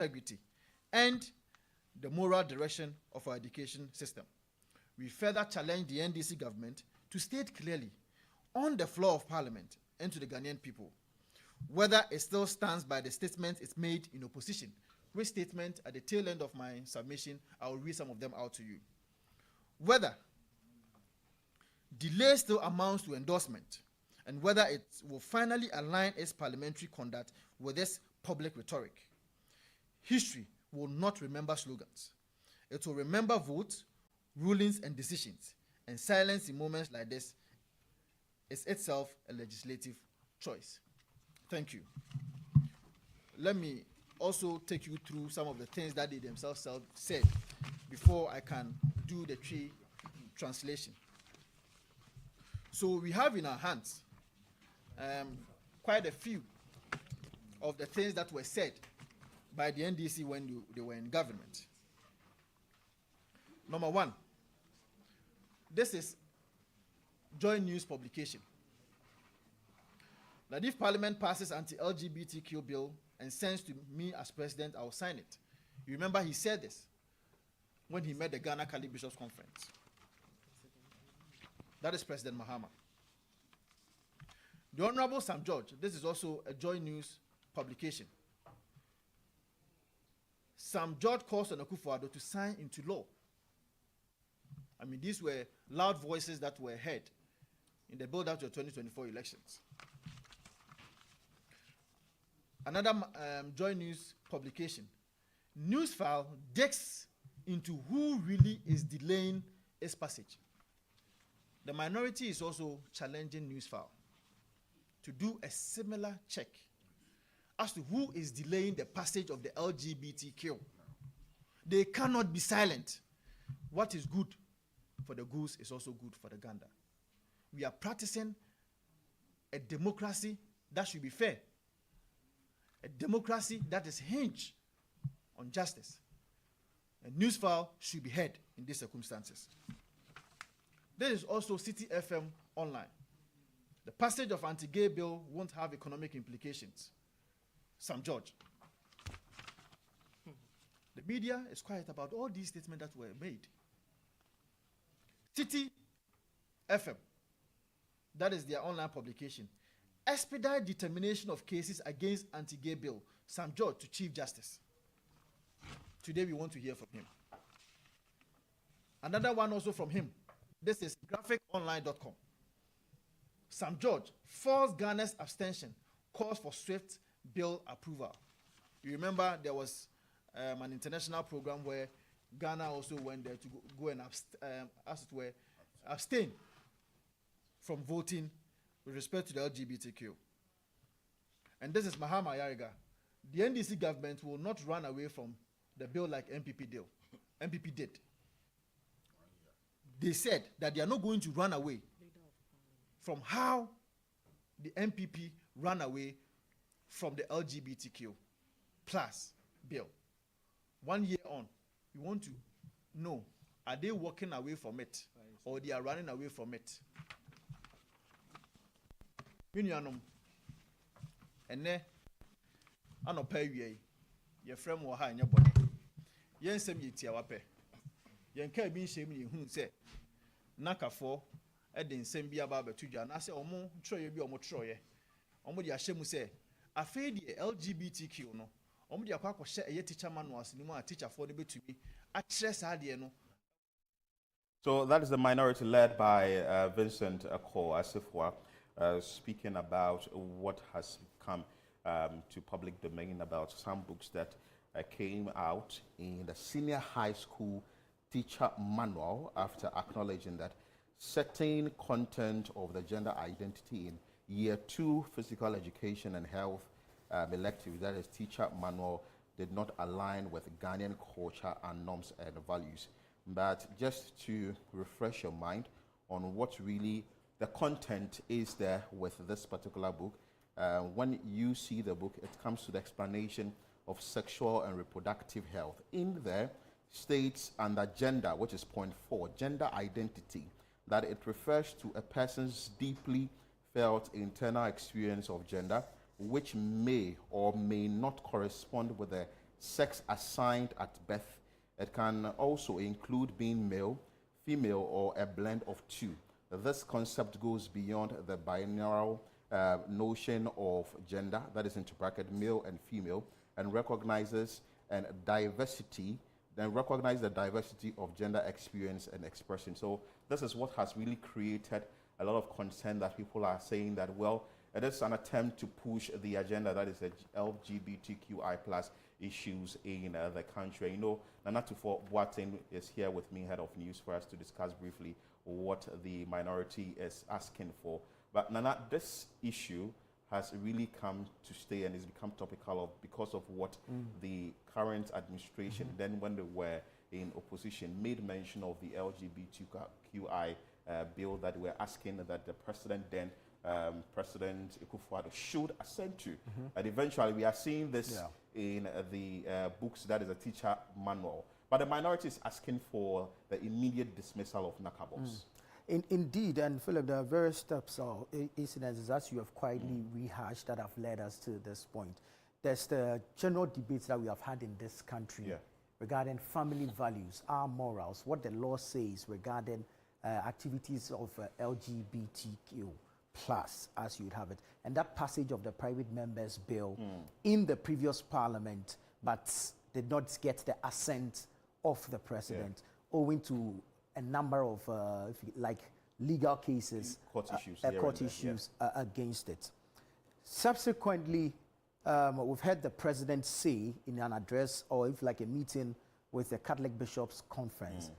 integrity, and the moral direction of our education system. We further challenge the NDC government to state clearly on the floor of Parliament and to the Ghanaian people whether it still stands by the statement it made in opposition. Which statement at the tail end of my submission, I will read some of them out to you. Whether delay still amounts to endorsement, and whether it will finally align its parliamentary conduct with its public rhetoric. History will not remember slogans. It will remember votes, rulings, and decisions, and silence in moments like this is itself a legislative choice. Thank you. Let me also take you through some of the things that they themselves said before I can do the tree translation. So we have in our hands quite a few of the things that were said by the NDC when they were in government. Number one, this is Joy News publication. That if Parliament passes anti-LGBTQ bill and sends to me as president, I will sign it. You remember he said this when he met the Ghana Catholic Bishops Conference. That is President Mahama. The Honorable Sam George, this is also a Joy News publication. Sam George calls on Akufo-Addo to sign into law. I mean, these were loud voices that were heard in the build-up to the 2024 elections. Another Joy News publication. Newsfile digs into who really is delaying its passage. The minority is also challenging Newsfile to do a similar check as to who is delaying the passage of the LGBTQ. They cannot be silent. What is good for the goose is also good for the gander. We are practicing a democracy that should be fair, a democracy that is hinged on justice. A Newsfile should be heard in these circumstances. There is also City FM Online. The passage of anti-gay bill won't have economic implications. Sam George. The media is quiet about all these statements that were made. City FM, that is their online publication. Expedite determination of cases against anti-gay bill. Sam George to Chief Justice. Today we want to hear from him. Another one also from him. This is graphiconline.com. Sam George, false Ghana's abstention, calls for swift bill approval. You remember there was an international program where Ghana also went there to go and abstain from voting with respect to the LGBTQ. And this is Mahama Yariga. The NDC government will not run away from the bill like MPP did. They said that they are not going to run away from how the MPP ran away from the LGBTQ plus bill. 1 year on, we want to know, are they walking away from it or they are running away from it? And then, I don't pay you. Your friend will hide your body. Yen send me tia wape. Yen can't be shaming who say, Naka for, Edin send be about Betuja, and I say, Omo, Troy be Omo Troye. Omo the Ashemu say, I feel the LGBTQ no. Omo the Aqua share a teacher man was no more teacher for the bit to me. I stress no. So that is the minority led by Vincent Akol Asifwa, speaking about what has come to public domain about some books that came out in the senior high school teacher manual after acknowledging that certain content of the gender identity in year 2 physical education and health elective, that is teacher manual, did not align with Ghanaian culture and norms and values. But just to refresh your mind on what really the content is there with this particular book, when you see the book, it comes to the explanation of sexual and reproductive health. In there states under gender, which is point 4, gender identity, that it refers to a person's deeply felt internal experience of gender, which may or may not correspond with the sex assigned at birth. It can also include being male, female, or a blend of two. This concept goes beyond the binary notion of gender, that is into bracket male and female, and recognizes and diversity, then recognize the diversity of gender experience and expression. So this is what has really created a lot of concern that people are saying that, well, it is an attempt to push the agenda that is the LGBTQI plus issues in the country. You know, Nana Tufo-Boateng is here with me, head of news, for us to discuss briefly what the minority is asking for. But Nana, this issue has really come to stay and has become topical because of what the current administration, then when they were in opposition, made mention of the LGBTQI bill that we're asking that the president then, President Akufo-Addo, should assent to. And eventually we are seeing this in the books, that is a teacher manual. But the minority is asking for the immediate dismissal of NACABOS. Indeed, and Philip, there are various steps or incidences, as you have quietly rehashed, that have led us to this point. There's the general debates that we have had in this country regarding family values, our morals, what the law says regarding activities of LGBTQ plus, as you'd have it, and that passage of the private members bill in the previous parliament, but did not get the assent of the president, owing to a number of legal cases, court issues against it. Subsequently, we've heard the president say in an address, or if like a meeting with the Catholic Bishops' Conference,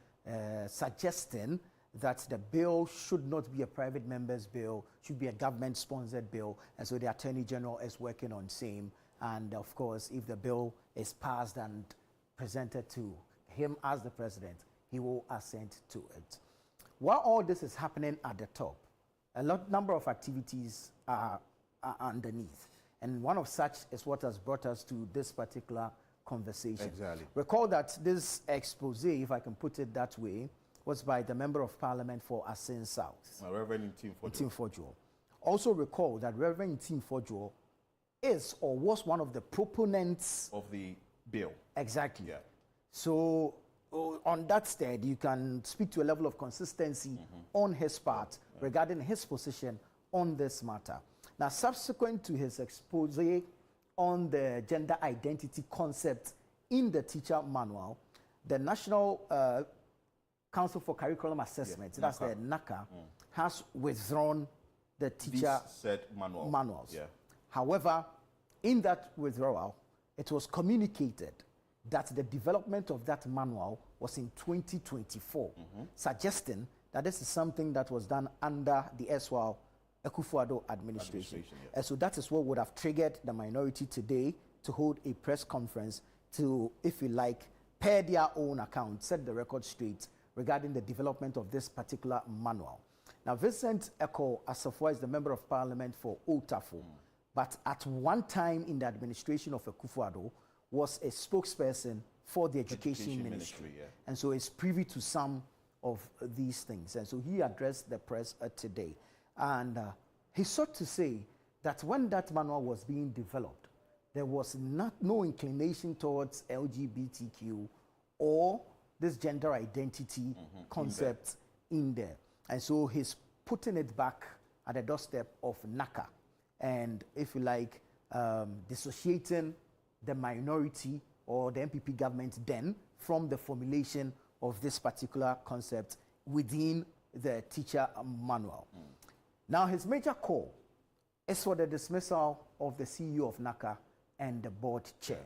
suggesting that the bill should not be a private member's bill, should be a government-sponsored bill, and so the Attorney General is working on same. And of course, if the bill is passed and presented to him as the president, he will assent to it. While all this is happening at the top, a number of activities are underneath. And one of such is what has brought us to this particular conversation. Exactly. Recall that this expose, if I can put it that way, was by the Member of Parliament for Asin South, Reverend Ntim Fodjo. Also recall that Reverend Ntim Fodjo is or was one of the proponents of the bill. Exactly. Yeah. So on that stead, you can speak to a level of consistency on his part regarding his position on this matter. Now, subsequent to his expose on the gender identity concept in the teacher manual, the National Council for Curriculum Assessment, that's the NACA, has withdrawn the teacher manuals. Yeah. However, in that withdrawal, it was communicated that the development of that manual was in 2024, suggesting that this is something that was done under the erstwhile Akufo-Addo administration. And so that is what would have triggered the minority today to hold a press conference to, if you like, per their own account, set the record straight regarding the development of this particular manual. Now, Vincent Eko Asafwa is the Member of Parliament for Otafo, but at one time in the administration of Akufo-Addo was a spokesperson for the Education Ministry. And so is privy to some of these things. And so he addressed the press today. And he sought to say that when that manual was being developed, there was no inclination towards LGBTQ or this gender identity concept in there. And so he's putting it back at the doorstep of NACA. And if you like, dissociating the minority or the MPP government then from the formulation of this particular concept within the teacher manual. Now, his major call is for the dismissal of the CEO of NACA and the board chair.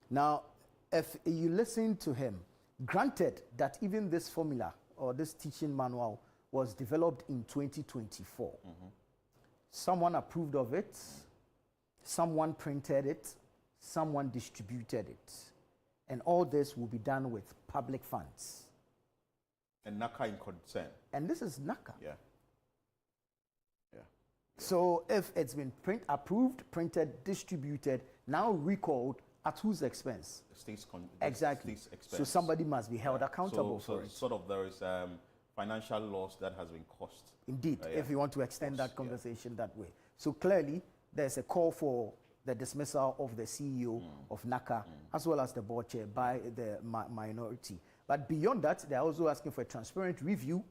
Now, if you listen to him, granted that even this formula or this teaching manual was developed in 2024, someone approved of it, someone printed it, someone distributed it. And all this will be done with public funds. And NACA in concern. And this is NACA. Yeah. So if it's been approved, printed, distributed, now recalled, at whose expense? Exactly. State's expense. So somebody must be held accountable for it. Sort of there is financial loss that has been caused. Indeed, if you want to extend that conversation that way. So clearly, there's a call for the dismissal of the CEO of NACA, as well as the board chair by the minority. But beyond that, they're also asking for a transparent review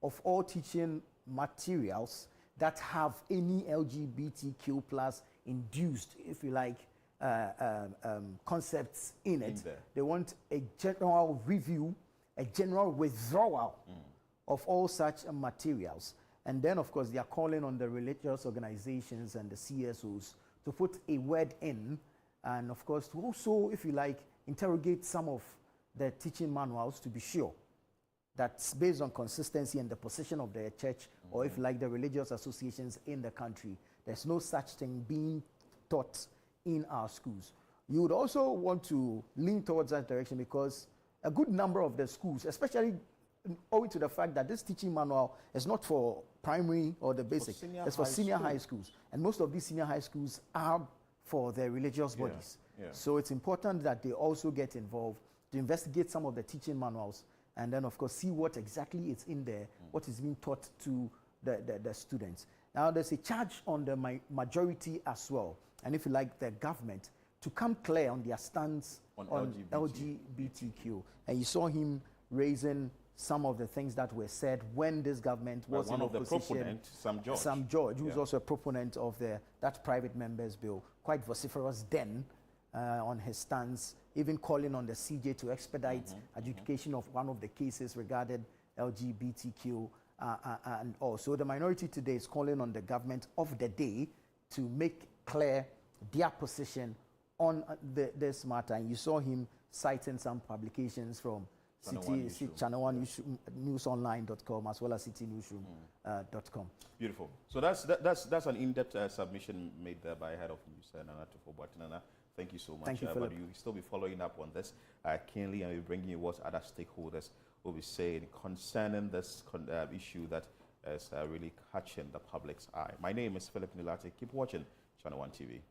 of all teaching materials that have any LGBTQ plus induced, if you like, concepts in it. They want a general review, a general withdrawal of all such materials. And then, of course, they are calling on the religious organizations and the CSOs to put a word in, and of course, to also, if you like, interrogate some of the teaching manuals to be sure that's based on consistency and the position of the church, or if you like, the religious associations in the country. There's no such thing being taught in our schools. You would also want to lean towards that direction, because a good number of the schools, especially owing to the fact that this teaching manual is not for primary or the basic, it's for senior high schools. And most of these senior high schools are for their religious bodies. So it's important that they also get involved to investigate some of the teaching manuals, and then of course see what exactly is in there, what is being taught to the students. Now there's a charge on the majority as well, and if you like, the government, to come clear on their stance on LGBTQ. And you saw him raising some of the things that were said when this government was one in of the opposition. proponents, Sam George, who's also a proponent of that private members bill, quite vociferous then on his stance, even calling on the CJ to expedite adjudication of one of the cases regarding LGBTQ and also the minority today is calling on the government of the day to make clear their position on this matter. And you saw him citing some publications from Channel One Newsonline.com as well as citynewsroom.com. Beautiful. So that's an in-depth submission made there by Head of News, Nana Tufo-Boatenana. Thank you so much. Thank you, Philip. But you'll still be following up on this keenly, and we're bringing you what other stakeholders will be saying concerning this issue that is really catching the public's eye. My name is Philip Nilate. Keep watching Channel One TV.